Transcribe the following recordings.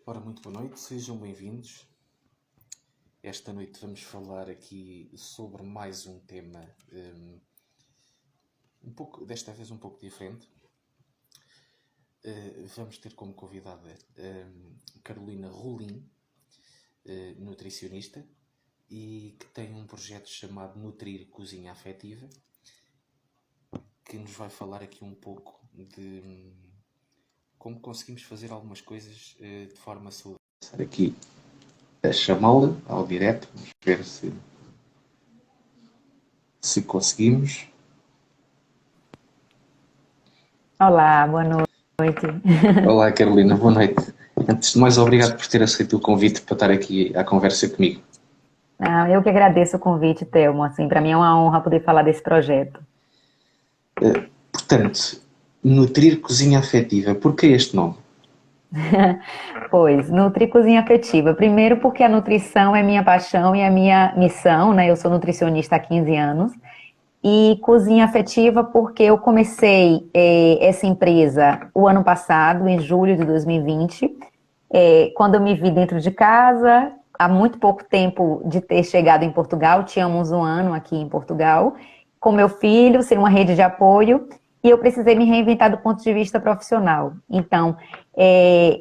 Ora, muito boa noite, sejam bem-vindos. Esta noite vamos falar aqui sobre mais um tema desta vez um pouco diferente. Vamos ter como convidada Carolina Rolim, nutricionista, e que tem um projeto chamado Nutrir Cozinha Afetiva, que nos vai falar aqui um pouco de como conseguimos fazer algumas coisas de forma saudável. Aqui a chamá-la ao direto, vamos ver se conseguimos. Olá, boa noite. Olá, Carolina, boa noite. Antes de mais, obrigado por ter aceito o convite para estar aqui à conversa comigo. Eu que agradeço o convite, Thelma. Assim, para mim é uma honra poder falar desse projeto. Portanto, Nutrir Cozinha Afetiva, por que este nome? Pois, Nutri Cozinha Afetiva. Primeiro porque a nutrição é minha paixão e a minha missão, né? Eu sou nutricionista há 15 anos. E Cozinha Afetiva porque eu comecei essa empresa o ano passado, em julho de 2020, quando eu me vi dentro de casa, há muito pouco tempo de ter chegado em Portugal, tínhamos um ano aqui em Portugal, com meu filho, sem uma rede de apoio, e eu precisei me reinventar do ponto de vista profissional. Então,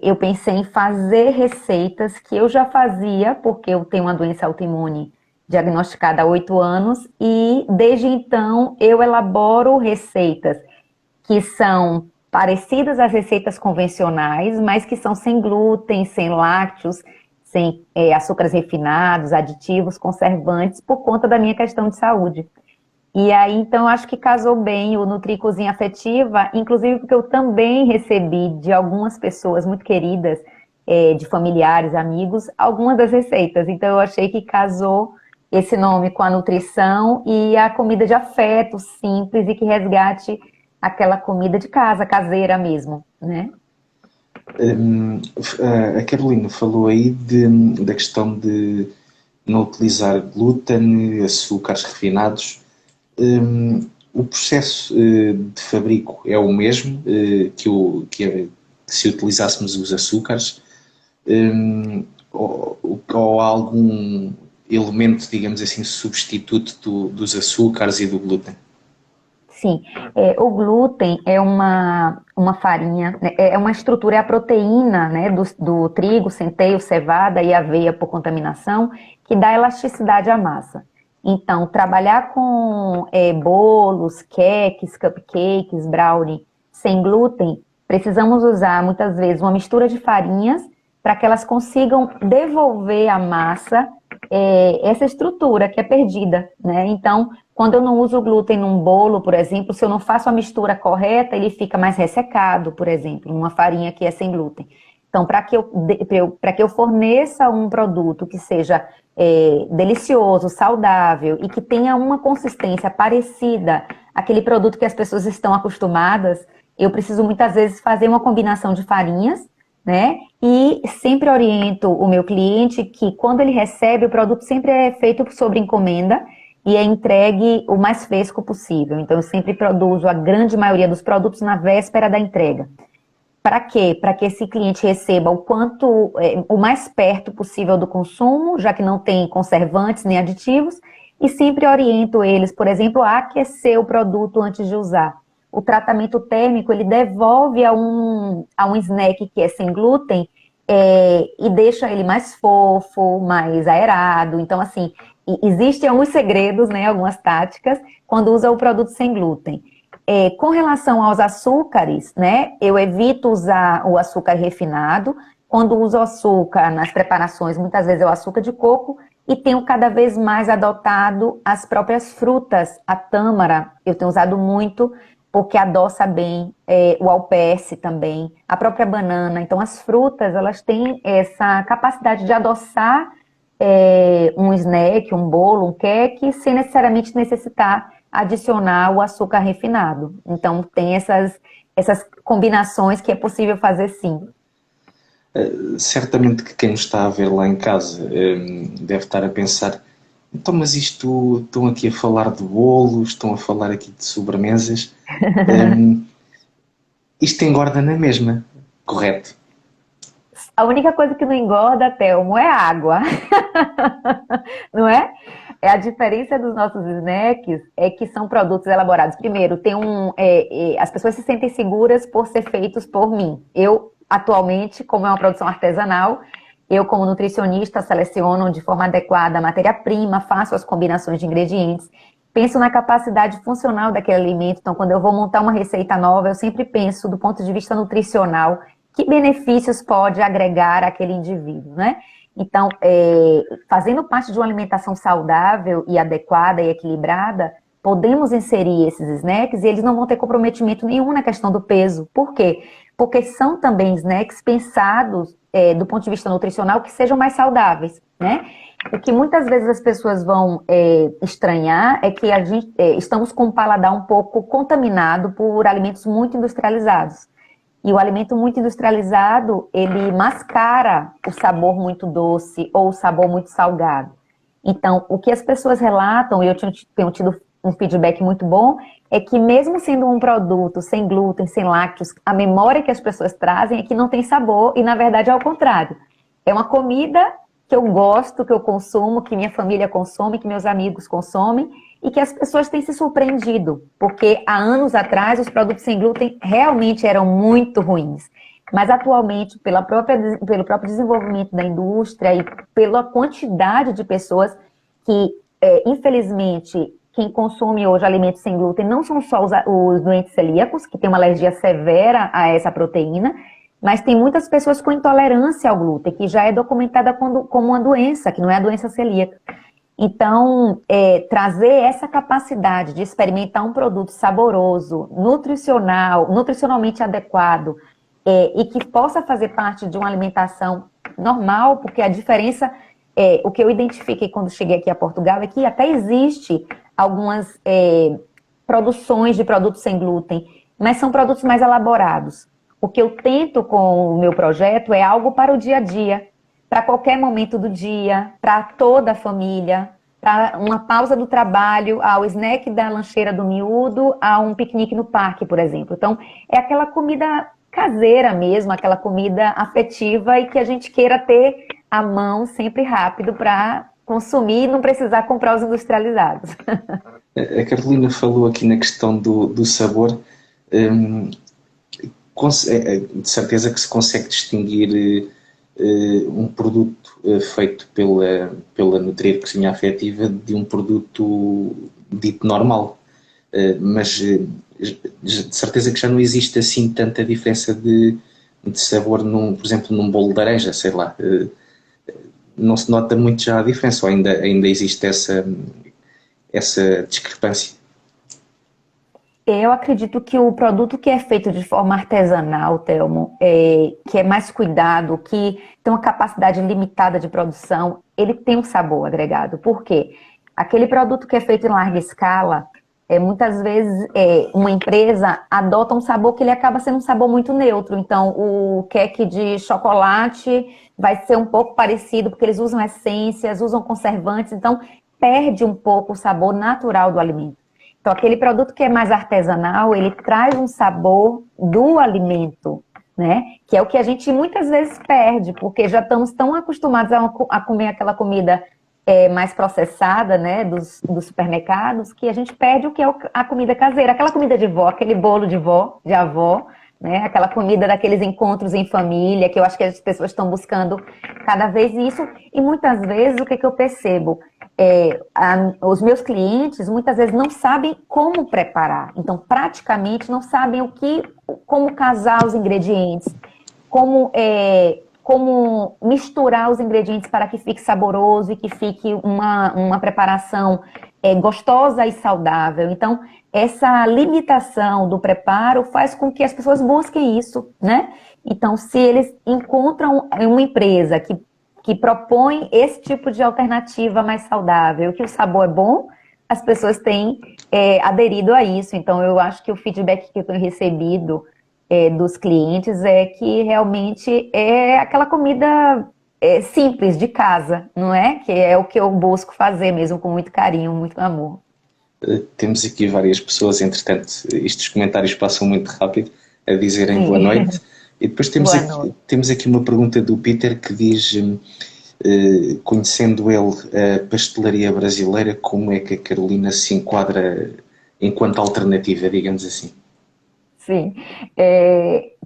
eu pensei em fazer receitas que eu já fazia, porque eu tenho uma doença autoimune diagnosticada há 8 anos, e desde então eu elaboro receitas que são parecidas às receitas convencionais, mas que são sem glúten, sem lácteos, sem açúcares refinados, aditivos, conservantes, por conta da minha questão de saúde. E aí, então, acho que casou bem o Nutri Cozinha Afetiva, inclusive porque eu também recebi de algumas pessoas muito queridas, de familiares, amigos, algumas das receitas. Então, eu achei que casou esse nome com a nutrição e a comida de afeto simples e que resgate aquela comida de casa, caseira mesmo, né? A Carolina falou aí da questão de não utilizar glúten, açúcares refinados. O processo de fabrico é o mesmo que se utilizássemos os açúcares, ou há algum elemento, digamos assim, substituto dos açúcares e do glúten? Sim, o glúten é uma farinha, né, é uma estrutura, é a proteína, né, do trigo, centeio, cevada e aveia por contaminação, que dá elasticidade à massa. Então, trabalhar com bolos, queques, cupcakes, brownie sem glúten, precisamos usar muitas vezes uma mistura de farinhas para que elas consigam devolver à massa essa estrutura que é perdida, né? Então, quando eu não uso o glúten num bolo, por exemplo, se eu não faço a mistura correta, ele fica mais ressecado, por exemplo, numa farinha que é sem glúten. Então, para que eu forneça um produto que seja delicioso, saudável e que tenha uma consistência parecida àquele produto que as pessoas estão acostumadas, eu preciso muitas vezes fazer uma combinação de farinhas, né? E sempre oriento o meu cliente que quando ele recebe, o produto sempre é feito sob encomenda e é entregue o mais fresco possível. Então, eu sempre produzo a grande maioria dos produtos na véspera da entrega. Para quê? Para que esse cliente receba o mais perto possível do consumo, já que não tem conservantes nem aditivos, e sempre oriento eles, por exemplo, a aquecer o produto antes de usar. O tratamento térmico, ele devolve a um snack que é sem glúten, e deixa ele mais fofo, mais aerado. Então, assim, existem alguns segredos, né, algumas táticas, quando usa o produto sem glúten. Com relação aos açúcares, né, eu evito usar o açúcar refinado. Quando uso açúcar nas preparações, muitas vezes é o açúcar de coco, e tenho cada vez mais adotado as próprias frutas. A tâmara, eu tenho usado muito, porque adoça bem, o alperce também, a própria banana. Então, as frutas, elas têm essa capacidade de adoçar um snack, um bolo, um queque, sem necessariamente necessitar adicionar o açúcar refinado. Então, tem essas combinações que é possível fazer sim. Certamente que quem nos está a ver lá em casa deve estar a pensar: então, mas isto, estão aqui a falar de bolos, estão a falar aqui de sobremesas, isto engorda na mesma, correto? A única coisa que não engorda, Thelmo, é água. Não é? É a diferença dos nossos snacks é que são produtos elaborados. Primeiro, as pessoas se sentem seguras por ser feitos por mim. Eu, atualmente, como é uma produção artesanal, eu, como nutricionista, seleciono de forma adequada a matéria-prima, faço as combinações de ingredientes, penso na capacidade funcional daquele alimento. Então, quando eu vou montar uma receita nova, eu sempre penso do ponto de vista nutricional, que benefícios pode agregar àquele indivíduo, né? Então, fazendo parte de uma alimentação saudável e adequada e equilibrada, podemos inserir esses snacks e eles não vão ter comprometimento nenhum na questão do peso. Por quê? Porque são também snacks pensados do ponto de vista nutricional que sejam mais saudáveis, né? O que muitas vezes as pessoas vão estranhar é que a gente estamos com o paladar um pouco contaminado por alimentos muito industrializados. E o alimento muito industrializado, ele mascara o sabor muito doce ou o sabor muito salgado. Então, o que as pessoas relatam, e eu tenho tido um feedback muito bom, é que mesmo sendo um produto sem glúten, sem lácteos, a memória que as pessoas trazem é que não tem sabor, e na verdade é ao contrário. É uma comida que eu gosto, que eu consumo, que minha família consome, que meus amigos consomem, e que as pessoas têm se surpreendido, porque há anos atrás os produtos sem glúten realmente eram muito ruins. Mas atualmente, pelo próprio desenvolvimento da indústria e pela quantidade de pessoas que, infelizmente, quem consome hoje alimentos sem glúten não são só os doentes celíacos, que têm uma alergia severa a essa proteína, mas tem muitas pessoas com intolerância ao glúten, que já é documentada como uma doença, que não é a doença celíaca. Então, trazer essa capacidade de experimentar um produto saboroso, nutricionalmente adequado, e que possa fazer parte de uma alimentação normal, porque a diferença, o que eu identifiquei quando cheguei aqui a Portugal é que até existe algumas produções de produtos sem glúten, mas são produtos mais elaborados. O que eu tento com o meu projeto é algo para o dia a dia, para qualquer momento do dia, para toda a família, para uma pausa do trabalho, ao snack da lancheira do miúdo, a um piquenique no parque, por exemplo. Então, é aquela comida caseira mesmo, aquela comida afetiva e que a gente queira ter à mão sempre rápido para consumir e não precisar comprar os industrializados. A Carolina falou aqui na questão do sabor. De certeza que se consegue distinguir um produto feito pela Nutrir Cozinha Afetiva de um produto dito normal. Mas de certeza que já não existe assim tanta diferença de sabor, por exemplo, num bolo de laranja, sei lá. Não se nota muito já a diferença, ou ainda existe essa discrepância? Eu acredito que o produto que é feito de forma artesanal, Thelmo, que é mais cuidado, que tem uma capacidade limitada de produção, ele tem um sabor agregado. Por quê? Aquele produto que é feito em larga escala, muitas vezes uma empresa adota um sabor que ele acaba sendo um sabor muito neutro. Então, o queque de chocolate vai ser um pouco parecido, porque eles usam essências, usam conservantes, então perde um pouco o sabor natural do alimento. Então, aquele produto que é mais artesanal, ele traz um sabor do alimento, né? Que é o que a gente muitas vezes perde, porque já estamos tão acostumados a comer aquela comida mais processada, né, dos supermercados, que a gente perde o que é a comida caseira, aquela comida de vó, aquele bolo de avó, né? Aquela comida daqueles encontros em família, que eu acho que as pessoas estão buscando cada vez isso. E muitas vezes, o que eu percebo? Os meus clientes muitas vezes não sabem como preparar, então praticamente não sabem como casar os ingredientes, como misturar os ingredientes para que fique saboroso e que fique uma preparação gostosa e saudável. Então, essa limitação do preparo faz com que as pessoas busquem isso, né? Então, se eles encontram uma empresa que propõe esse tipo de alternativa mais saudável, que o sabor é bom, as pessoas têm aderido a isso. Então, eu acho que o feedback que eu tenho recebido dos clientes é que realmente é aquela comida simples, de casa, não é? Que é o que eu busco fazer mesmo, com muito carinho, muito amor. Temos aqui várias pessoas, entretanto, estes comentários passam muito rápido, a dizerem boa noite. E depois Boa noite. temos aqui uma pergunta do Peter que diz, conhecendo ele a pastelaria brasileira, como é que a Carolina se enquadra enquanto alternativa, digamos assim? Sim,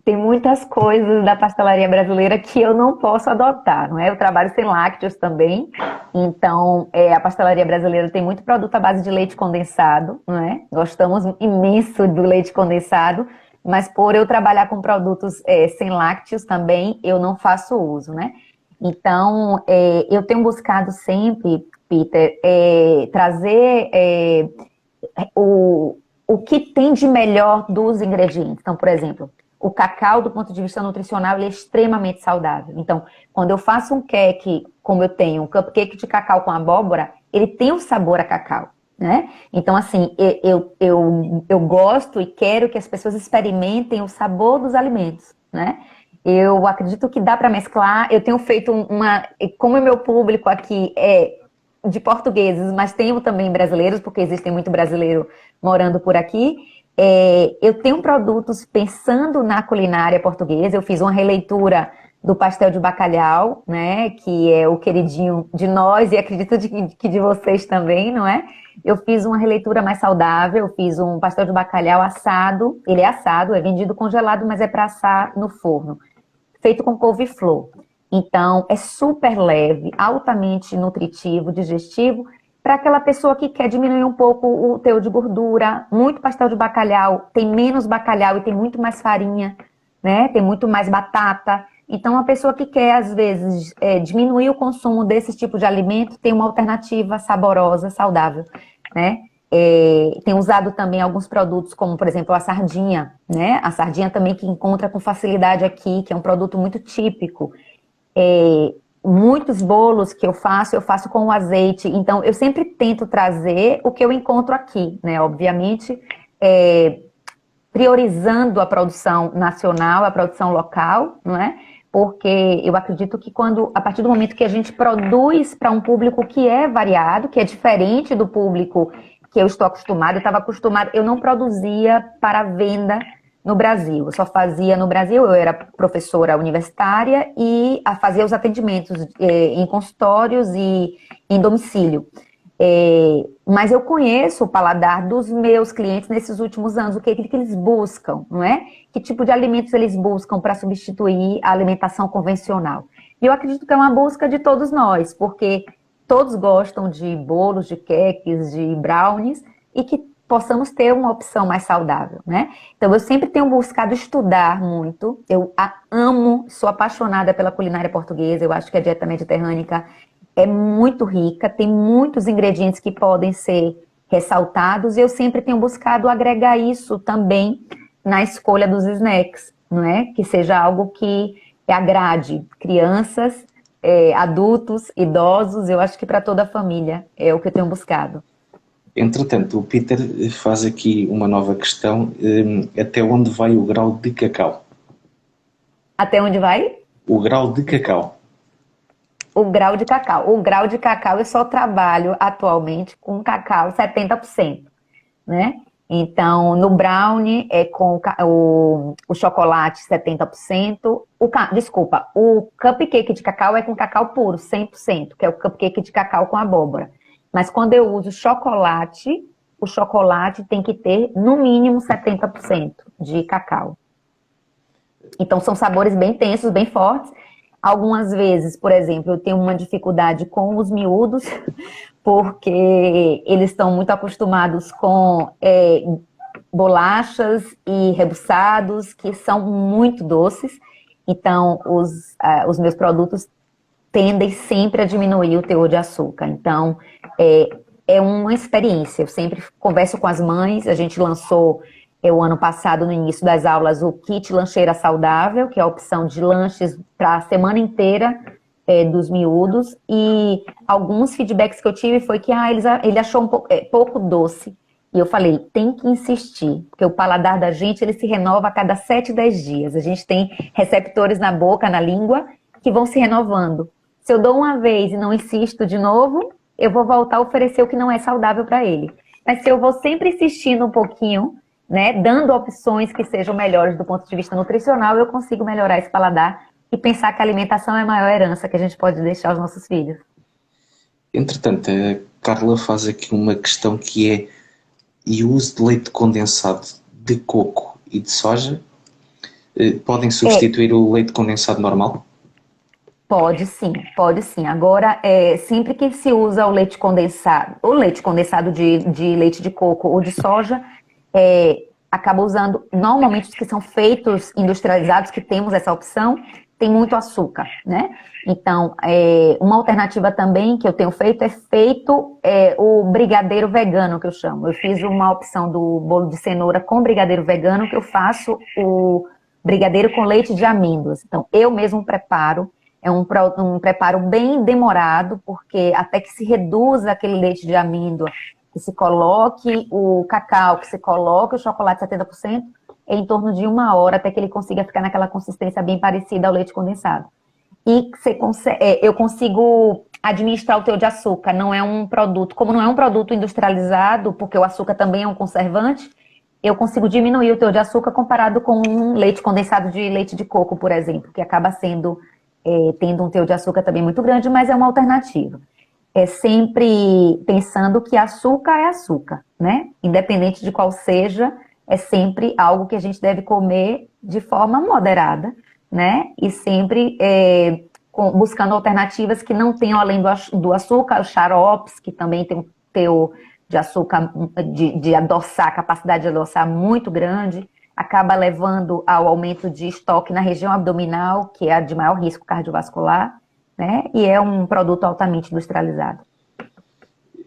tem muitas coisas da pastelaria brasileira que eu não posso adotar, não é? Eu trabalho sem lácteos também, então a pastelaria brasileira tem muito produto à base de leite condensado, não é? Gostamos imenso do leite condensado, mas por eu trabalhar com produtos sem lácteos também, eu não faço uso, né? Então, eu tenho buscado sempre, Peter, trazer o que tem de melhor dos ingredientes. Então, por exemplo, o cacau, do ponto de vista nutricional, ele é extremamente saudável. Então, quando eu faço um cake, como eu tenho, um cupcake de cacau com abóbora, ele tem um sabor a cacau, né? Então, assim, eu gosto e quero que as pessoas experimentem o sabor dos alimentos, né? Eu acredito que dá para mesclar. Eu tenho feito como o meu público aqui é de portugueses, mas tenho também brasileiros, porque existem muito brasileiro morando por aqui. Eu tenho produtos pensando na culinária portuguesa. Eu fiz uma releitura do pastel de bacalhau, né, que é o queridinho de nós e acredito que de vocês também, não é? Eu fiz uma releitura mais saudável, eu fiz um pastel de bacalhau assado. Ele é assado, é vendido congelado, mas é para assar no forno, feito com couve-flor. Então, é super leve, altamente nutritivo, digestivo, para aquela pessoa que quer diminuir um pouco o teor de gordura. Muito pastel de bacalhau tem menos bacalhau e tem muito mais farinha, né? Tem muito mais batata. Então, a pessoa que quer, às vezes, diminuir o consumo desse tipo de alimento, tem uma alternativa saborosa, saudável, né? Tem usado também alguns produtos, como, por exemplo, a sardinha, né? A sardinha também que encontra com facilidade aqui, que é um produto muito típico. Muitos bolos que eu faço com o azeite. Então, eu sempre tento trazer o que eu encontro aqui, né? Obviamente, priorizando a produção nacional, a produção local, não é? Porque eu acredito que a partir do momento que a gente produz para um público que é variado, que é diferente do público que eu estou acostumada, eu não produzia para venda no Brasil. Eu só fazia no Brasil, eu era professora universitária e fazia os atendimentos em consultórios e em domicílio. Mas eu conheço o paladar dos meus clientes nesses últimos anos, o que eles buscam, não é? Que tipo de alimentos eles buscam para substituir a alimentação convencional. E eu acredito que é uma busca de todos nós, porque todos gostam de bolos, de queques, de brownies, e que possamos ter uma opção mais saudável, né? Então, eu sempre tenho buscado estudar muito. Eu amo, sou apaixonada pela culinária portuguesa. Eu acho que a dieta mediterrânea é muito rica, tem muitos ingredientes que podem ser ressaltados. E eu sempre tenho buscado agregar isso também na escolha dos snacks, não é? Que seja algo que agrade crianças, adultos, idosos. Eu acho que para toda a família é o que eu tenho buscado. Entretanto, o Peter faz aqui uma nova questão, até onde vai o grau de cacau? Até onde vai? O grau de cacau. O grau de cacau. O grau de cacau eu só trabalho atualmente com cacau 70%, né? Então, no brownie é com o chocolate 70%. Desculpa, o cupcake de cacau é com cacau puro, 100%, que é o cupcake de cacau com abóbora. Mas quando eu uso chocolate, o chocolate tem que ter no mínimo 70% de cacau. Então são sabores bem intensos, bem fortes. Algumas vezes, por exemplo, eu tenho uma dificuldade com os miúdos, porque eles estão muito acostumados com bolachas e rebuçados, que são muito doces. Então, os meus produtos tendem sempre a diminuir o teor de açúcar. Então, é uma experiência. Eu sempre converso com as mães. A gente lançou, o ano passado, no início das aulas, o kit lancheira saudável, que é a opção de lanches para a semana inteira dos miúdos. E alguns feedbacks que eu tive foi que ele achou pouco doce. E eu falei, tem que insistir, porque o paladar da gente ele se renova a cada 7, 10 dias. A gente tem receptores na boca, na língua, que vão se renovando. Se eu dou uma vez e não insisto de novo, eu vou voltar a oferecer o que não é saudável para ele. Mas se eu vou sempre insistindo um pouquinho, né, dando opções que sejam melhores do ponto de vista nutricional, eu consigo melhorar esse paladar e pensar que a alimentação é a maior herança que a gente pode deixar aos nossos filhos. Entretanto, a Carla faz aqui uma questão que é: e o uso de leite condensado de coco e de soja podem É, substituir o leite condensado normal? pode sim, pode sim. Agora, sempre que se usa o leite condensado de leite de coco ou de soja, acaba usando, normalmente os que são feitos industrializados, que temos essa opção, tem muito açúcar, né? Então, uma alternativa também que eu tenho feito o brigadeiro vegano, que eu chamo. Eu fiz uma opção do bolo de cenoura com brigadeiro vegano, que eu faço o brigadeiro com leite de amêndoas. Então, eu mesmo preparo. É um preparo bem demorado, porque até que se reduza aquele leite de amêndoa, que se coloque o cacau, que se coloque o chocolate 70%, é em torno de 1 hora até que ele consiga ficar naquela consistência bem parecida ao leite condensado. E eu consigo administrar o teor de açúcar. Não é um produto, como não é um produto industrializado, porque o açúcar também é um conservante, eu consigo diminuir o teor de açúcar comparado com um leite condensado de leite de coco, por exemplo, que acaba tendo um teor de açúcar também muito grande, mas é uma alternativa. É sempre pensando que açúcar é açúcar, né? Independente de qual seja, é sempre algo que a gente deve comer de forma moderada, né? E sempre buscando alternativas que não tenham, além do açúcar, os xaropes, que também tem um teor de açúcar, de adoçar, capacidade de adoçar muito grande, acaba levando ao aumento de estoque na região abdominal, que é a de maior risco cardiovascular, né? E é um produto altamente industrializado.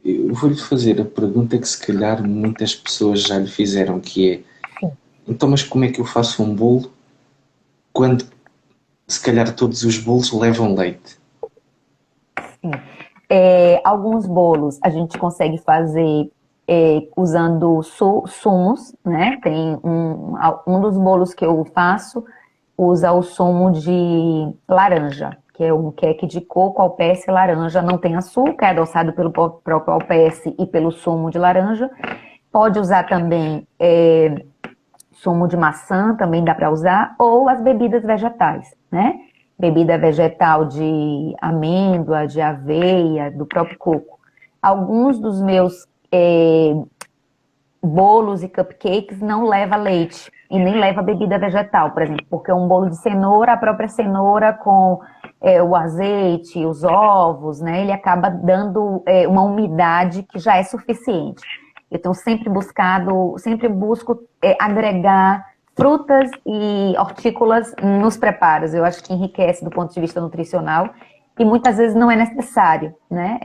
Eu vou-lhe fazer a pergunta que se calhar muitas pessoas já lhe fizeram, que é: então, mas como é que eu faço um bolo quando se calhar todos os bolos levam leite? Sim. Alguns bolos a gente consegue fazer usando sumos, né? Tem um dos bolos que eu faço usa o sumo de laranja, que é um queque de coco, alpece e laranja. Não tem açúcar, é adoçado pelo próprio alpece e pelo sumo de laranja. Pode usar também sumo de maçã, também dá para usar, ou as bebidas vegetais, né? Bebida vegetal de amêndoa, de aveia, do próprio coco. Alguns dos meus bolos e cupcakes não leva leite e nem leva bebida vegetal, por exemplo, porque é um bolo de cenoura, a própria cenoura com o azeite, os ovos, né? Ele acaba dando uma umidade que já é suficiente. Eu tenho sempre busco agregar frutas e hortícolas nos preparos. Eu acho que enriquece do ponto de vista nutricional e muitas vezes não é necessário, né?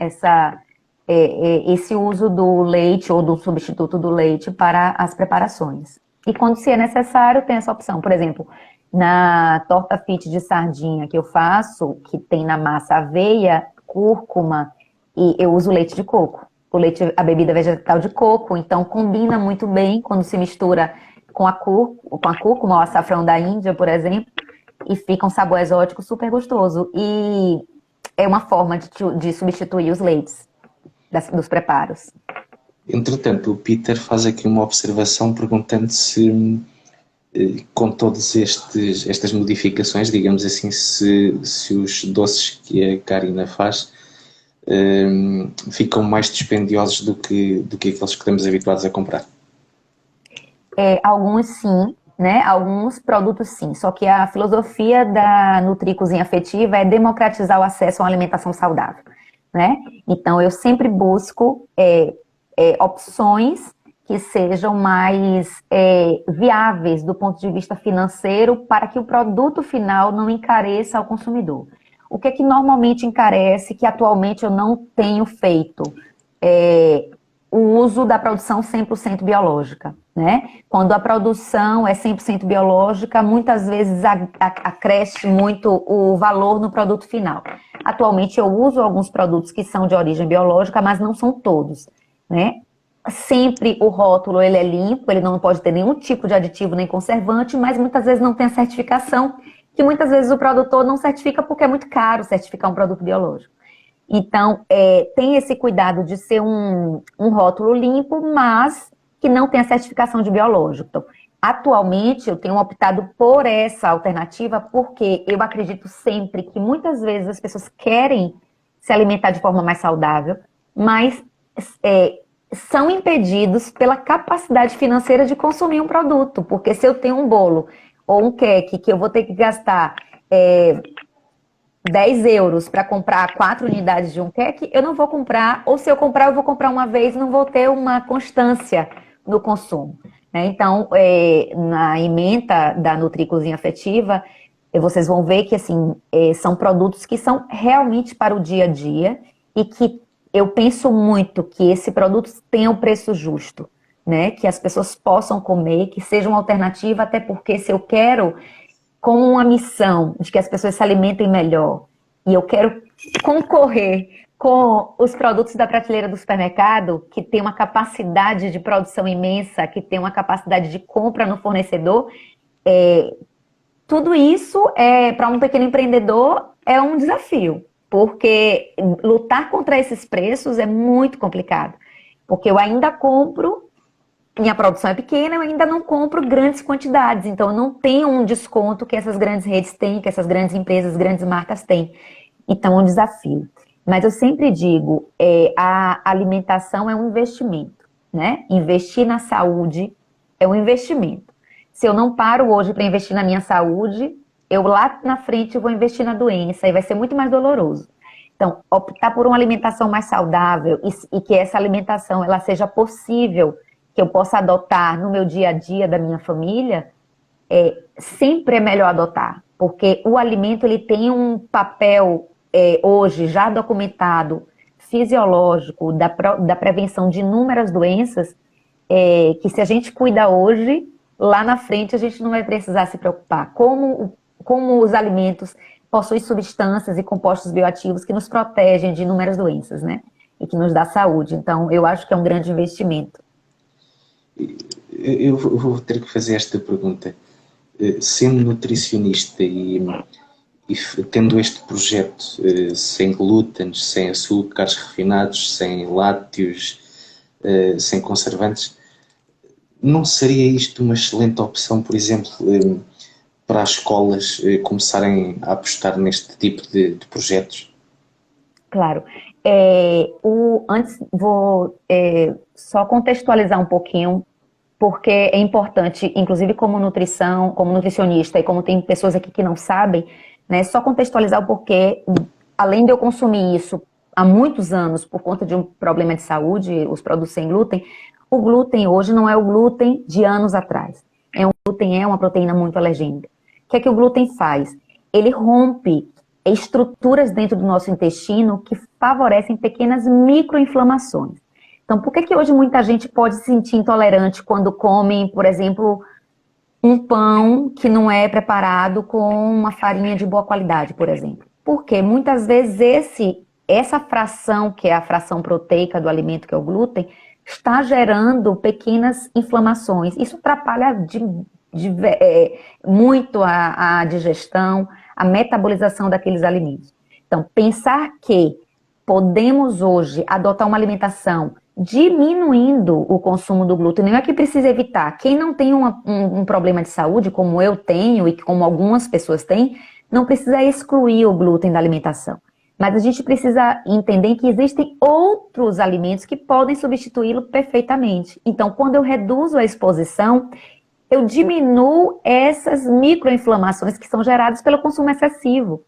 Esse uso do leite ou do substituto do leite para as preparações. E quando se é necessário, tem essa opção. Por exemplo, na torta fit de sardinha que eu faço, que tem na massa aveia, cúrcuma, e eu uso leite de coco. A bebida vegetal de coco, então combina muito bem quando se mistura com a cúrcuma, o açafrão da Índia, por exemplo, e fica um sabor exótico super gostoso. E é uma forma de substituir os leites dos preparos. Entretanto, o Peter faz aqui uma observação perguntando se, com todas estas modificações, digamos assim, se os doces que a Karina faz ficam mais dispendiosos do que aqueles que estamos habituados a comprar. Alguns sim, né? Alguns produtos sim. Só que a filosofia da Nutri Cozinha Afetiva é democratizar o acesso a uma alimentação saudável, né? Então eu sempre busco opções que sejam mais viáveis do ponto de vista financeiro para que o produto final não encareça ao consumidor. O que é que normalmente encarece, que atualmente eu não tenho feito? O uso da produção 100% biológica, né? Quando a produção é 100% biológica, muitas vezes acresce muito o valor no produto final. Atualmente eu uso alguns produtos que são de origem biológica, mas não são todos, né? Sempre o rótulo ele é limpo, ele não pode ter nenhum tipo de aditivo nem conservante, mas muitas vezes não tem a certificação, que muitas vezes o produtor não certifica porque é muito caro certificar um produto biológico. Então, tem esse cuidado de ser um rótulo limpo, mas que não tem a certificação de biológico. Então, atualmente, eu tenho optado por essa alternativa porque eu acredito sempre que muitas vezes as pessoas querem se alimentar de forma mais saudável, mas são impedidos pela capacidade financeira de consumir um produto. Porque se eu tenho um bolo ou um queque que eu vou ter que gastar 10 euros para comprar 4 unidades de um queque, eu não vou comprar, ou se eu comprar, eu vou comprar uma vez e não vou ter uma constância no consumo. Né? Então, na ementa da Nutri Cozinha Afetiva, vocês vão ver que assim, são produtos que são realmente para o dia a dia e que eu penso muito que esse produto tenha um preço justo, né? Que as pessoas possam comer, que seja uma alternativa, até porque se eu quero com uma missão de que as pessoas se alimentem melhor e eu quero concorrer com os produtos da prateleira do supermercado, que tem uma capacidade de produção imensa, que tem uma capacidade de compra no fornecedor, tudo isso, para um pequeno empreendedor, é um desafio, porque lutar contra esses preços é muito complicado, porque eu ainda compro, minha produção é pequena, eu ainda não compro grandes quantidades, então eu não tenho um desconto que essas grandes redes têm, que essas grandes empresas, grandes marcas têm. Então é um desafio. Mas eu sempre digo, a alimentação é um investimento, né? Investir na saúde é um investimento. Se eu não paro hoje para investir na minha saúde, eu lá na frente vou investir na doença e vai ser muito mais doloroso. Então, optar por uma alimentação mais saudável e que essa alimentação ela seja possível, que eu possa adotar no meu dia a dia da minha família, sempre é melhor adotar, porque o alimento ele tem um papel hoje já documentado, fisiológico, da prevenção de inúmeras doenças, que se a gente cuida hoje, lá na frente a gente não vai precisar se preocupar. Como os alimentos possuem substâncias e compostos bioativos que nos protegem de inúmeras doenças, né? E que nos dá saúde. Então, eu acho que é um grande investimento. Eu vou ter que fazer esta pergunta. Sendo nutricionista e tendo este projeto sem glútenes, sem açúcares refinados, sem lácteos, sem conservantes, não seria isto uma excelente opção, por exemplo, para as escolas começarem a apostar neste tipo de projetos? Claro. Antes vou só contextualizar um pouquinho, porque é importante, inclusive como nutricionista, e como tem pessoas aqui que não sabem, né, só contextualizar o porquê, além de eu consumir isso há muitos anos por conta de um problema de saúde, os produtos sem glúten, o glúten hoje não é o glúten de anos atrás. O glúten é uma proteína muito alergênica. O que é que o glúten faz? Ele rompe estruturas dentro do nosso intestino que favorecem pequenas microinflamações. Então, por que hoje muita gente pode se sentir intolerante quando come, por exemplo, um pão que não é preparado com uma farinha de boa qualidade, por exemplo? Porque muitas vezes essa fração, que é a fração proteica do alimento, que é o glúten, está gerando pequenas inflamações. Isso atrapalha muito a digestão, a metabolização daqueles alimentos. Então, pensar que podemos hoje adotar uma alimentação diminuindo o consumo do glúten, não é que precisa evitar. Quem não tem um problema de saúde, como eu tenho e como algumas pessoas têm, não precisa excluir o glúten da alimentação. Mas a gente precisa entender que existem outros alimentos que podem substituí-lo perfeitamente. Então, quando eu reduzo a exposição, eu diminuo essas microinflamações que são geradas pelo consumo excessivo.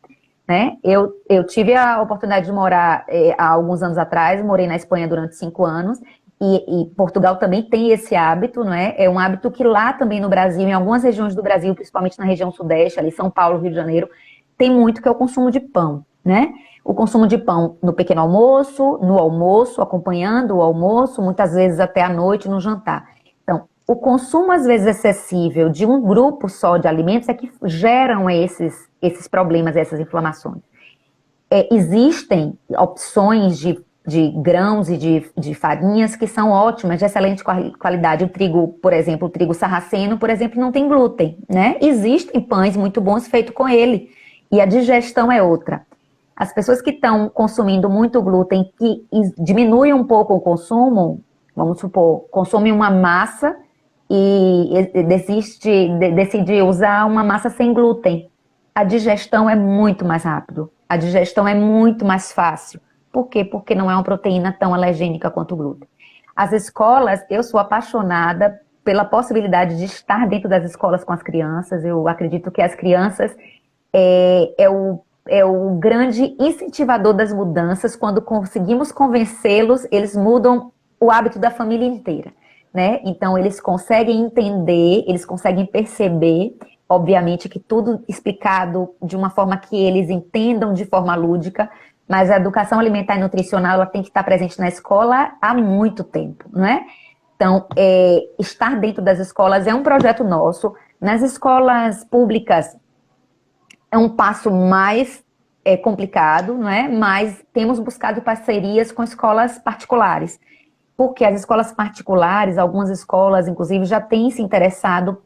Né? Eu tive a oportunidade de morar há alguns anos atrás, morei na Espanha durante 5 anos, e Portugal também tem esse hábito, não é? É um hábito que lá também no Brasil, em algumas regiões do Brasil, principalmente na região sudeste, ali São Paulo, Rio de Janeiro, tem muito que é o consumo de pão, né? O consumo de pão no pequeno almoço, no almoço, acompanhando o almoço, muitas vezes até à noite no jantar. Então, o consumo às vezes excessivo de um grupo só de alimentos é que geram esses problemas, essas inflamações. Existem opções de grãos e de farinhas que são ótimas, de excelente qualidade. O trigo, por exemplo, o trigo sarraceno, por exemplo, não tem glúten, né? Existem pães muito bons feitos com ele, e a digestão é outra. As pessoas que estão consumindo muito glúten, que diminuem um pouco o consumo, vamos supor, consome uma massa e decide usar uma massa sem glúten. A digestão é muito mais rápido, a digestão é muito mais fácil. Por quê? Porque não é uma proteína tão alergênica quanto o glúten. As escolas, eu sou apaixonada pela possibilidade de estar dentro das escolas com as crianças. Eu acredito que as crianças é o grande incentivador das mudanças. Quando conseguimos convencê-los, eles mudam o hábito da família inteira, né? Então, eles conseguem entender, eles conseguem perceber, obviamente que tudo explicado de uma forma que eles entendam de forma lúdica, mas a educação alimentar e nutricional ela tem que estar presente na escola há muito tempo, não é? Então, estar dentro das escolas é um projeto nosso. Nas escolas públicas é um passo mais complicado, não é? Mas temos buscado parcerias com escolas particulares, porque as escolas particulares, algumas escolas, inclusive, já têm se interessado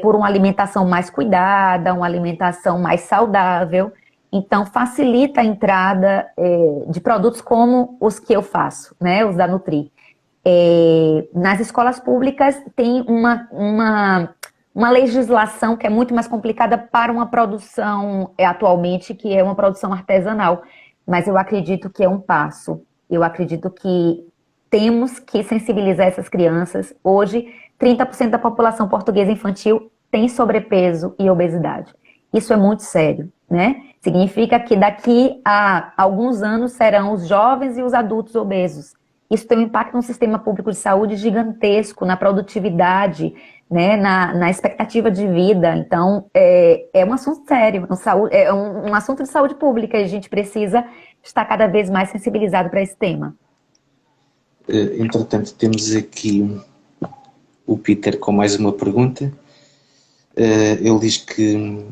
por uma alimentação mais cuidada, uma alimentação mais saudável. Então, facilita a entrada de produtos como os que eu faço, né? Os da Nutri. Nas escolas públicas tem uma legislação que é muito mais complicada para uma produção atualmente, que é uma produção artesanal. Mas eu acredito que é um passo. Eu acredito que temos que sensibilizar essas crianças. Hoje, 30% da população portuguesa infantil tem sobrepeso e obesidade. Isso é muito sério, né? Significa que daqui a alguns anos serão os jovens e os adultos obesos. Isso tem um impacto no sistema público de saúde gigantesco, na produtividade, né, na expectativa de vida. Então, é um assunto sério, é um assunto de saúde pública e a gente precisa estar cada vez mais sensibilizado para esse tema. Entretanto, temos aqui o Peter com mais uma pergunta. Ele diz que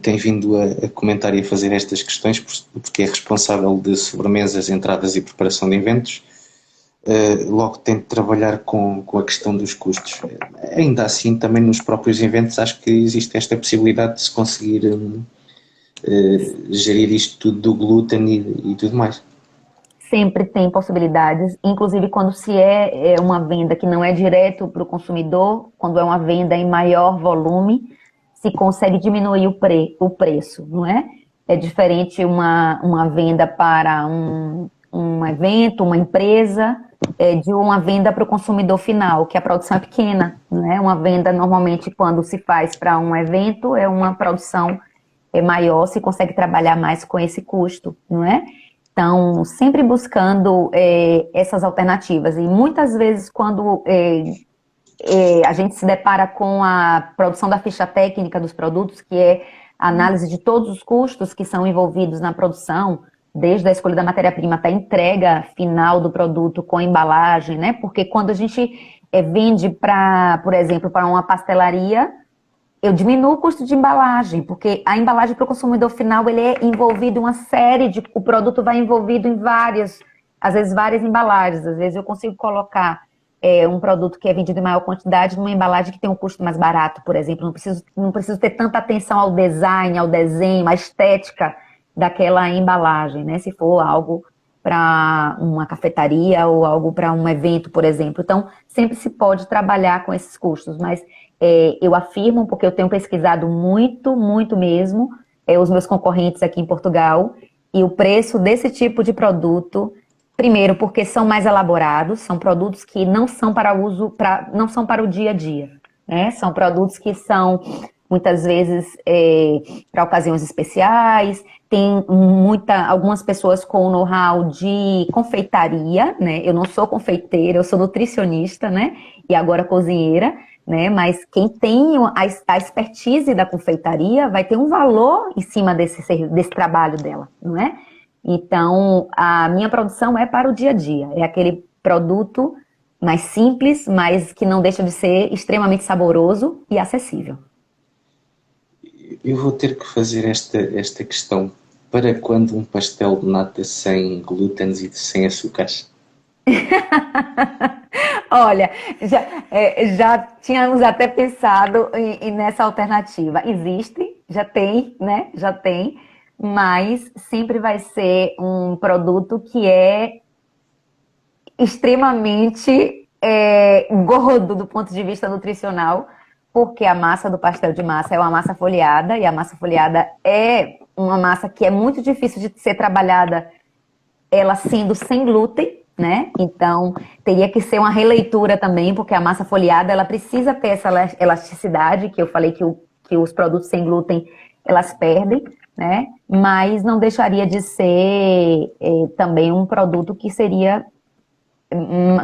tem vindo a comentar e a fazer estas questões porque é responsável de sobremesas, entradas e preparação de eventos. Logo tem de trabalhar com a questão dos custos. Ainda assim, também nos próprios eventos acho que existe esta possibilidade de se conseguir gerir isto tudo do glúten e tudo mais. Sempre tem possibilidades, inclusive quando se é uma venda que não é direto para o consumidor, quando é uma venda em maior volume, se consegue diminuir o preço, não é? É diferente uma venda para um evento, uma empresa, de uma venda para o consumidor final, que a produção é pequena, não é? Uma venda, normalmente, quando se faz para um evento, é uma produção maior, se consegue trabalhar mais com esse custo, não é? Então, sempre buscando essas alternativas. E muitas vezes, quando a gente se depara com a produção da ficha técnica dos produtos, que é a análise de todos os custos que são envolvidos na produção, desde a escolha da matéria-prima até a entrega final do produto com a embalagem, né? Porque quando a gente vende, por exemplo, para uma pastelaria, eu diminuo o custo de embalagem, porque a embalagem para o consumidor final, ele é envolvido em uma série o produto vai envolvido em às vezes várias embalagens, às vezes eu consigo colocar um produto que é vendido em maior quantidade numa embalagem que tem um custo mais barato, por exemplo, não preciso ter tanta atenção ao design, ao desenho, à estética daquela embalagem, né, se for algo para uma cafetaria ou algo para um evento, por exemplo. Então, sempre se pode trabalhar com esses custos, mas eu afirmo, porque eu tenho pesquisado muito, muito mesmo, os meus concorrentes aqui em Portugal, e o preço desse tipo de produto, primeiro, porque são mais elaborados, são produtos que não são para uso, não são para o dia a dia, né? São produtos que são, muitas vezes, para ocasiões especiais, tem algumas pessoas com know-how de confeitaria, né? Eu não sou confeiteira, eu sou nutricionista, né? E agora cozinheira, né? Mas quem tem a expertise da confeitaria vai ter um valor em cima desse trabalho dela, não é? Então, a minha produção é para o dia a dia. É aquele produto mais simples, mas que não deixa de ser extremamente saboroso e acessível. Eu vou ter que fazer esta questão. Para quando um pastel de nata sem glúten e sem açúcares? Olha, já tínhamos até pensado nessa alternativa. Existe, já tem, né? Já tem, mas sempre vai ser um produto que extremamente gordo do ponto de vista nutricional, porque a massa do pastel de massa é uma massa folheada, e a massa folheada é uma massa que é muito difícil de ser trabalhada, ela sendo sem glúten, né? Então, teria que ser uma releitura também, porque a massa folheada, ela precisa ter essa elasticidade, que eu falei que os produtos sem glúten, elas perdem, né? Mas não deixaria de ser também um produto que seria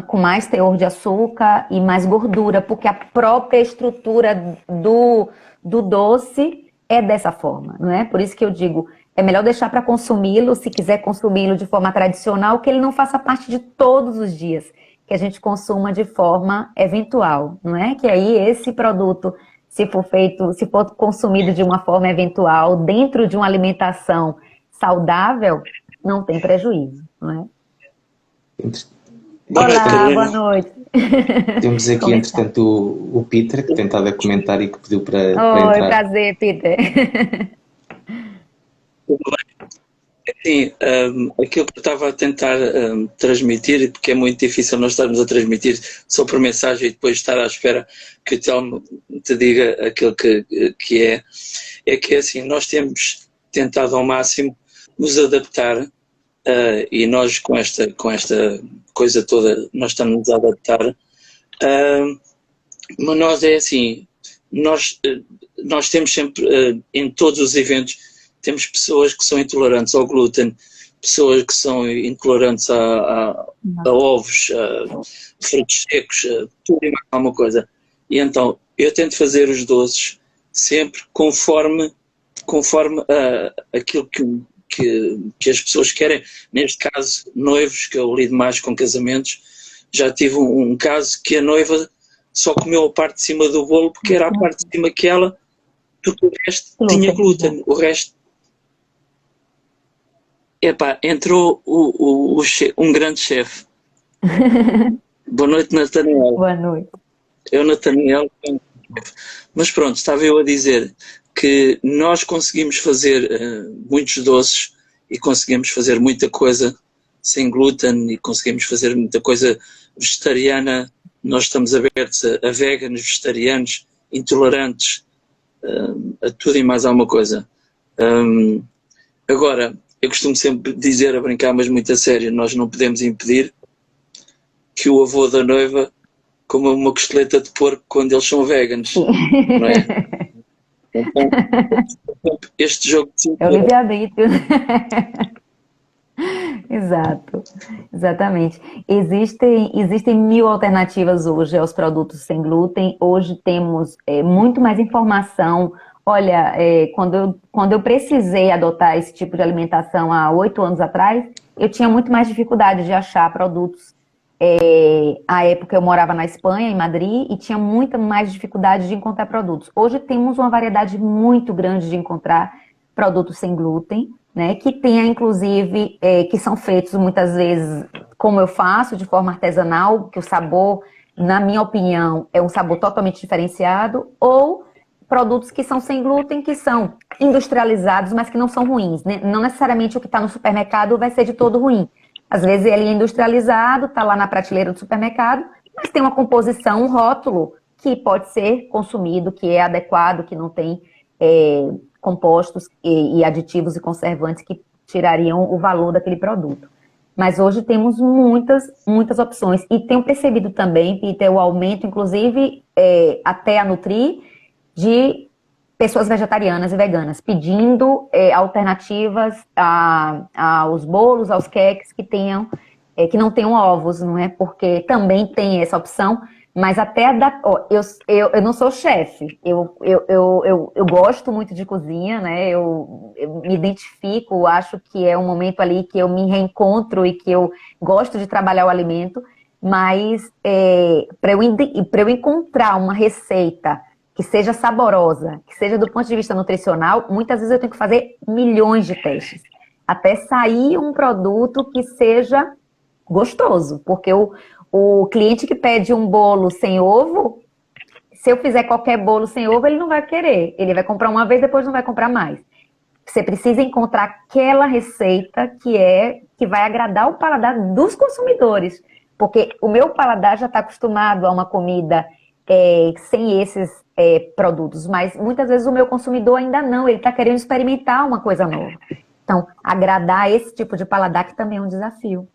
com mais teor de açúcar e mais gordura, porque a própria estrutura do doce é dessa forma, não é? Por isso que eu digo, é melhor deixar para consumi-lo, se quiser consumi-lo de forma tradicional, que ele não faça parte de todos os dias, que a gente consuma de forma eventual, não é? Que aí esse produto, se for consumido de uma forma eventual, dentro de uma alimentação saudável, não tem prejuízo, não é? Boa noite, Olá, Carolina. boa noite. Temos aqui, Como está? entretanto, o Peter, que tem estado a comentar e que pediu para Oi, entrar. prazer, Peter. Sim, aquilo que eu estava a tentar transmitir, porque é muito difícil nós estarmos a transmitir só por mensagem e depois estar à espera que o Telmo te diga aquilo que é que assim, nós temos tentado ao máximo nos adaptar e nós com esta coisa toda, nós estamos a adaptar, mas nós é assim, nós temos sempre, em todos os eventos, temos pessoas que são intolerantes ao glúten, pessoas que são intolerantes a ovos, a frutos secos, tudo e mais alguma coisa. E então, eu tento fazer os doces sempre conforme aquilo que as pessoas querem. Neste caso, noivos, que eu lido mais com casamentos, já tive um caso que a noiva só comeu a parte de cima do bolo porque era a parte de cima que ela, porque o resto tinha glúten, o resto. Epá, entrou um grande chefe. Boa noite, Nathaniel. Boa noite. Eu, Nathaniel, mas pronto, estava eu a dizer que nós conseguimos fazer muitos doces e conseguimos fazer muita coisa sem glúten e conseguimos fazer muita coisa vegetariana. Nós estamos abertos a veganos, vegetarianos, intolerantes, a tudo e mais alguma coisa. Agora, eu costumo sempre dizer, a brincar, mas muito a sério, nós não podemos impedir que o avô da noiva coma uma costeleta de porco quando eles são veganos, não é? Então, este jogo de cintura... É o livre-arbítrio. Exato, exatamente. Existem mil alternativas hoje aos produtos sem glúten. Hoje temos muito mais informação. Olha, quando eu precisei adotar esse tipo de alimentação há 8 anos atrás, eu tinha muito mais dificuldade de achar produtos. À época eu morava na Espanha, em Madrid, e tinha muita mais dificuldade de encontrar produtos. Hoje temos uma variedade muito grande de encontrar produtos sem glúten, né, que tenha, inclusive, que são feitos muitas vezes, como eu faço, de forma artesanal, que o sabor, na minha opinião, é um sabor totalmente diferenciado, ou produtos que são sem glúten, que são industrializados, mas que não são ruins, né? Não necessariamente o que está no supermercado vai ser de todo ruim. Às vezes ele é industrializado, está lá na prateleira do supermercado, mas tem uma composição, um rótulo, que pode ser consumido, que é adequado, que não tem compostos e aditivos e conservantes que tirariam o valor daquele produto. Mas hoje temos muitas opções. E tenho percebido também, Peter, o aumento, inclusive, até a Nutri, de pessoas vegetarianas e veganas, pedindo alternativas aos bolos, aos queques que não tenham ovos, não é? Porque também tem essa opção, mas até eu não sou chefe, eu gosto muito de cozinha, né? Eu me identifico, acho que é um momento ali que eu me reencontro e que eu gosto de trabalhar o alimento, mas para eu encontrar uma receita que seja saborosa, que seja do ponto de vista nutricional, muitas vezes eu tenho que fazer milhões de testes, até sair um produto que seja gostoso, porque o cliente que pede um bolo sem ovo, se eu fizer qualquer bolo sem ovo, ele não vai querer, ele vai comprar uma vez, depois não vai comprar mais. Você precisa encontrar aquela receita que vai agradar o paladar dos consumidores, Porque o meu paladar já está acostumado a uma comida sem esses produtos, mas muitas vezes o meu consumidor ainda não, ele está querendo experimentar uma coisa nova. Então, agradar esse tipo de paladar que também é um desafio.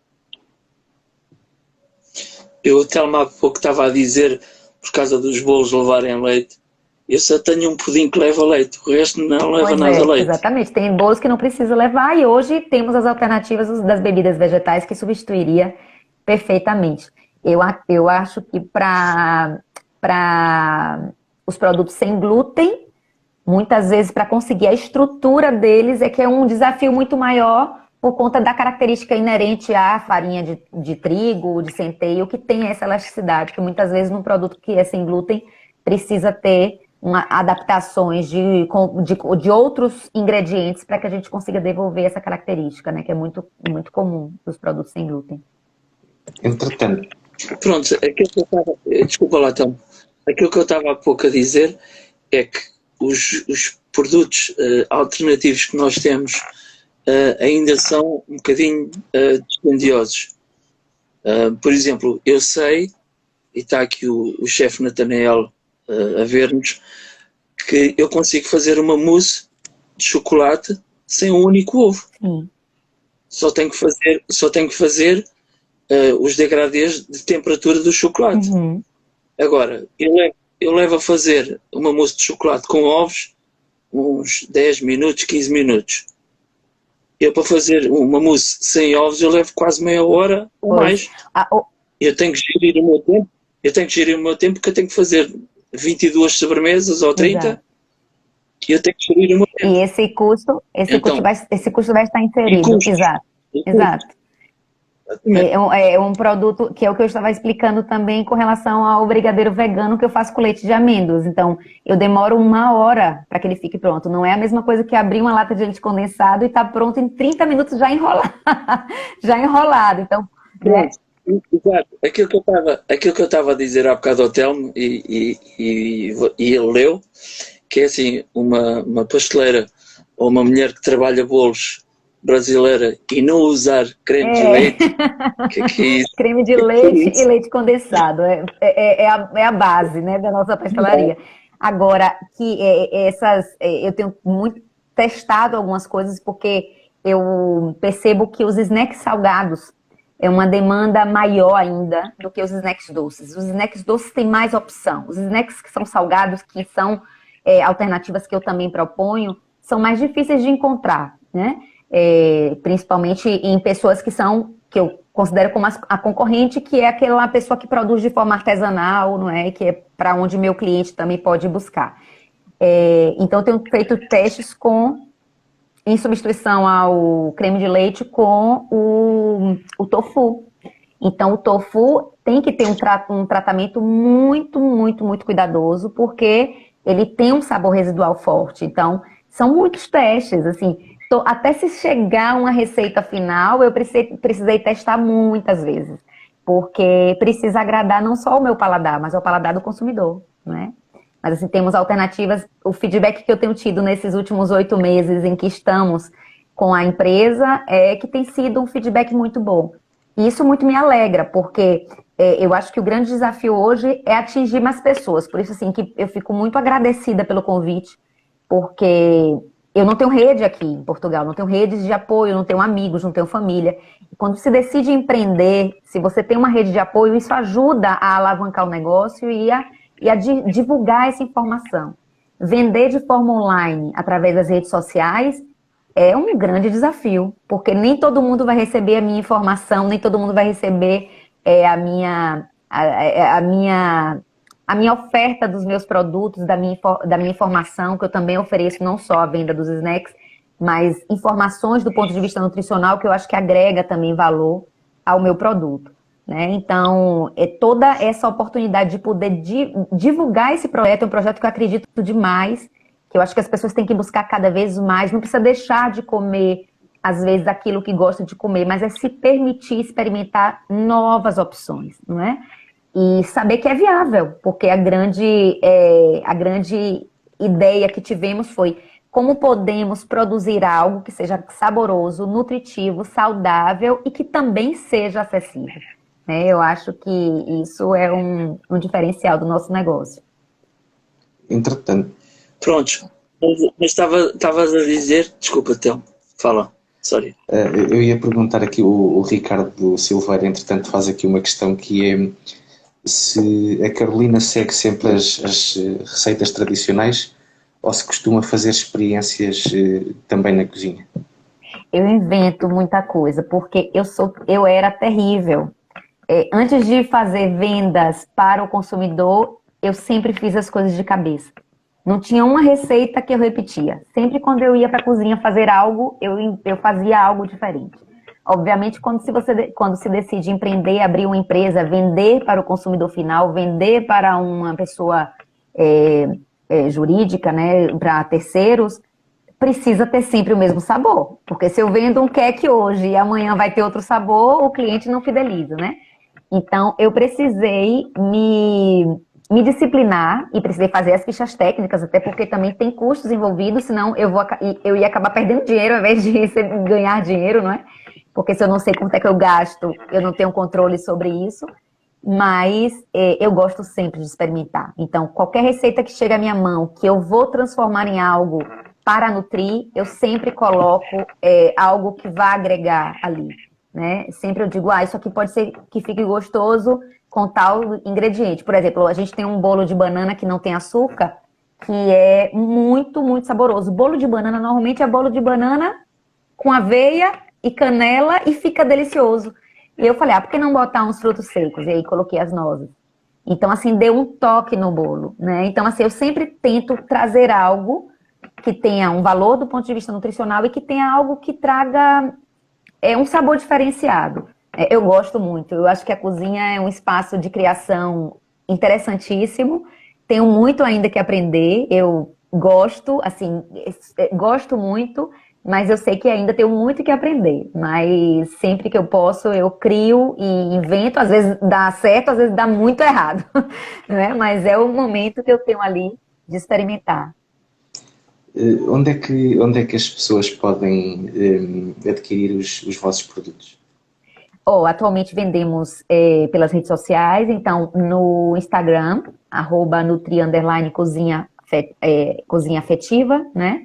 Eu até há pouco estava a dizer, por causa dos bolos levarem leite, eu só tenho um pudim que leva leite, o resto não leva nada leite. Exatamente, tem bolos que não precisa levar e hoje temos as alternativas das bebidas vegetais que substituiria perfeitamente. Eu acho que para os produtos sem glúten, muitas vezes para conseguir a estrutura deles é que é um desafio muito maior por conta da característica inerente à farinha de trigo, de centeio, que tem essa elasticidade, que muitas vezes num produto que é sem glúten precisa ter adaptações de outros ingredientes para que a gente consiga devolver essa característica, né, que é muito, muito comum dos produtos sem glúten. Entretanto, Pronto, desculpa lá, então. Aquilo que eu estava há pouco a dizer é que os produtos alternativos que nós temos ainda são um bocadinho dispendiosos. Por exemplo, eu sei, e está aqui o chefe Natanael a ver-nos, que eu consigo fazer uma mousse de chocolate sem um único ovo. Só tenho que fazer os degradês de temperatura do chocolate. Agora, eu levo a fazer uma mousse de chocolate com ovos uns 10 minutos, 15 minutos. Eu, para fazer uma mousse sem ovos, eu levo quase meia hora ou mais. Eu tenho que gerir o meu tempo. Porque eu tenho que fazer 22 sobremesas ou 30. Exato. E eu tenho que gerir o meu tempo. E esse custo vai estar inserido. Exato. É um produto que é o que eu estava explicando também com relação ao brigadeiro vegano que eu faço com leite de amêndoas. Então, eu demoro 1 hora para que ele fique pronto. Não é a mesma coisa que abrir uma lata de leite condensado e está pronto em 30 minutos já enrolado. Então, né? Exato. Aquilo que eu estava a dizer há bocado ao Telmo e ele leu, que é assim, uma pasteleira ou uma mulher que trabalha bolos brasileira e não usar creme de leite, que é isso? Creme de leite e leite condensado é a base, né, da nossa pastelaria. Agora, eu tenho muito testado algumas coisas porque eu percebo que os snacks salgados é uma demanda maior ainda do que os snacks doces. Os snacks doces têm mais opção. Os snacks que são salgados, que são alternativas que eu também proponho, são mais difíceis de encontrar, né? Principalmente em pessoas que eu considero como a concorrente, que é aquela pessoa que produz de forma artesanal, não é? Que é para onde meu cliente também pode buscar. Então, eu tenho feito testes em substituição ao creme de leite com o tofu. Então, o tofu tem que ter um tratamento muito, muito, muito cuidadoso, porque ele tem um sabor residual forte. Então, são muitos testes, assim. Até se chegar a uma receita final, eu precisei testar muitas vezes, porque precisa agradar não só o meu paladar, mas ao paladar do consumidor, né? Mas assim, temos alternativas. O feedback que eu tenho tido nesses últimos 8 meses em que estamos com a empresa é que tem sido um feedback muito bom. E isso muito me alegra, porque eu acho que o grande desafio hoje é atingir mais pessoas. Por isso, assim, que eu fico muito agradecida pelo convite, porque eu não tenho rede aqui em Portugal, não tenho redes de apoio, não tenho amigos, não tenho família. E quando se decide empreender, se você tem uma rede de apoio, isso ajuda a alavancar o negócio e a divulgar essa informação. Vender de forma online, através das redes sociais, é um grande desafio, porque nem todo mundo vai receber a minha informação, nem todo mundo vai receber a minha oferta dos meus produtos, da minha informação, que eu também ofereço, não só a venda dos snacks, mas informações do ponto de vista nutricional, que eu acho que agrega também valor ao meu produto, né? Então, toda essa oportunidade de poder divulgar esse projeto, é um projeto que eu acredito demais, que eu acho que as pessoas têm que buscar cada vez mais, não precisa deixar de comer, às vezes, aquilo que gosta de comer, mas é se permitir experimentar novas opções, não é? E saber que é viável, porque a grande ideia que tivemos foi como podemos produzir algo que seja saboroso, nutritivo, saudável e que também seja acessível, né? Eu acho que isso é um diferencial do nosso negócio. Entretanto, Prontos. Mas estavas a dizer, desculpa, Telmo, fala, sorry. eu ia perguntar aqui, o Ricardo Silveira, entretanto, faz aqui uma questão que é se a Carolina segue sempre as receitas tradicionais ou se costuma fazer experiências também na cozinha. Eu invento muita coisa, porque eu era terrível. Antes de fazer vendas para o consumidor, eu sempre fiz as coisas de cabeça. Não tinha uma receita que eu repetia. Sempre quando eu ia para a cozinha fazer algo, eu fazia algo diferente. Obviamente, quando se decide empreender, abrir uma empresa, vender para o consumidor final, vender para uma pessoa jurídica, né, para terceiros, precisa ter sempre o mesmo sabor. Porque se eu vendo um queque hoje e amanhã vai ter outro sabor, o cliente não fideliza, né? Então, eu precisei me disciplinar e precisei fazer as fichas técnicas, até porque também tem custos envolvidos, senão eu ia acabar perdendo dinheiro ao invés de ganhar dinheiro, não é? Porque se eu não sei quanto é que eu gasto, eu não tenho controle sobre isso. Mas eu gosto sempre de experimentar. Então, qualquer receita que chega à minha mão, que eu vou transformar em algo para nutrir, eu sempre coloco algo que vá agregar ali, né? Sempre eu digo, isso aqui pode ser que fique gostoso com tal ingrediente. Por exemplo, a gente tem um bolo de banana que não tem açúcar, que é muito, muito saboroso. Bolo de banana normalmente é bolo de banana com aveia e canela e fica delicioso. E eu falei, por que não botar uns frutos secos? E aí coloquei as nozes. Então, assim, deu um toque no bolo, né? Então, assim, eu sempre tento trazer algo que tenha um valor do ponto de vista nutricional e que tenha algo que traga um sabor diferenciado. Eu gosto muito. Eu acho que a cozinha é um espaço de criação interessantíssimo. Tenho muito ainda que aprender. Eu gosto, assim, gosto muito, mas eu sei que ainda tenho muito que aprender. Mas sempre que eu posso, eu crio e invento. Às vezes dá certo, às vezes dá muito errado, né? Mas é o momento que eu tenho ali de experimentar. Onde é que as pessoas podem adquirir os vossos produtos? Atualmente vendemos pelas redes sociais, então no Instagram, @nutri_cozinha cozinha afetiva, né?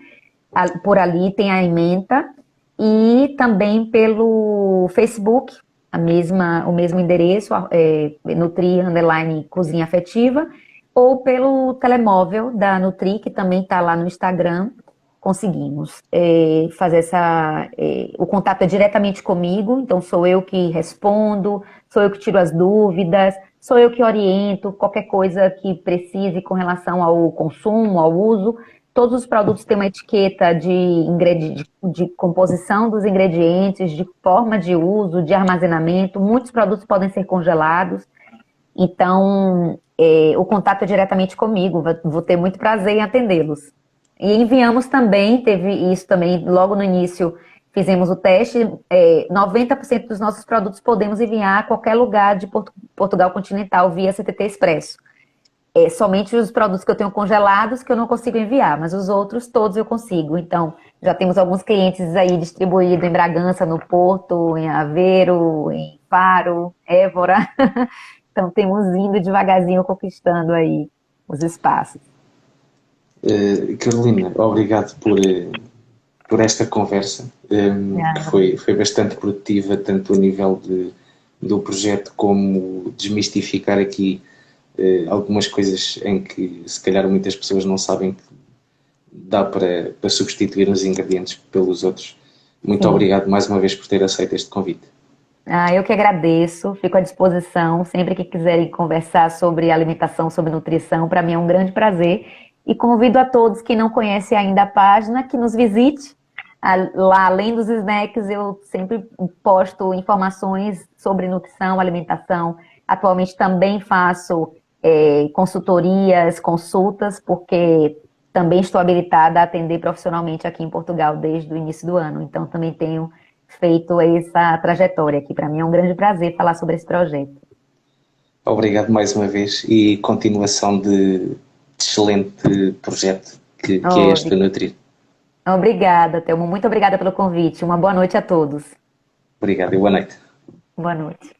Por ali tem a ementa, e também pelo Facebook, o mesmo endereço, Nutri_cozinha afetiva, ou pelo telemóvel da Nutri, que também está lá no Instagram. Conseguimos fazer o contato é diretamente comigo, então sou eu que respondo, sou eu que tiro as dúvidas, sou eu que oriento qualquer coisa que precise com relação ao consumo, ao uso. Todos os produtos têm uma etiqueta de composição dos ingredientes, de forma de uso, de armazenamento. Muitos produtos podem ser congelados. Então, o contato é diretamente comigo. Vou ter muito prazer em atendê-los. E enviamos também, teve isso também, logo no início fizemos o teste, 90% dos nossos produtos podemos enviar a qualquer lugar de Portugal continental via CTT Expresso. Somente os produtos que eu tenho congelados que eu não consigo enviar, mas os outros todos eu consigo. Então, já temos alguns clientes aí distribuídos em Bragança, no Porto, em Aveiro, em Faro, Évora. Então, temos indo devagarzinho conquistando aí os espaços. Carolina, obrigado por esta conversa, que foi bastante produtiva, tanto a nível do projeto como desmistificar aqui algumas coisas em que se calhar muitas pessoas não sabem que dá para substituir os ingredientes pelos outros. Muito obrigado mais uma vez por ter aceito este convite. Eu que agradeço, fico à disposição sempre que quiserem conversar sobre alimentação, sobre nutrição, para mim é um grande prazer. E convido a todos que não conhecem ainda a página, que nos visite. Lá, além dos snacks, eu sempre posto informações sobre nutrição, alimentação. Atualmente também faço consultorias, consultas, porque também estou habilitada a atender profissionalmente aqui em Portugal desde o início do ano. Então, também tenho feito essa trajetória aqui. Para mim é um grande prazer falar sobre esse projeto. Obrigado mais uma vez e continuação de excelente projeto que é este do Nutrir. Obrigada, Telmo. Muito obrigada pelo convite. Uma boa noite a todos. Obrigado e boa noite. Boa noite.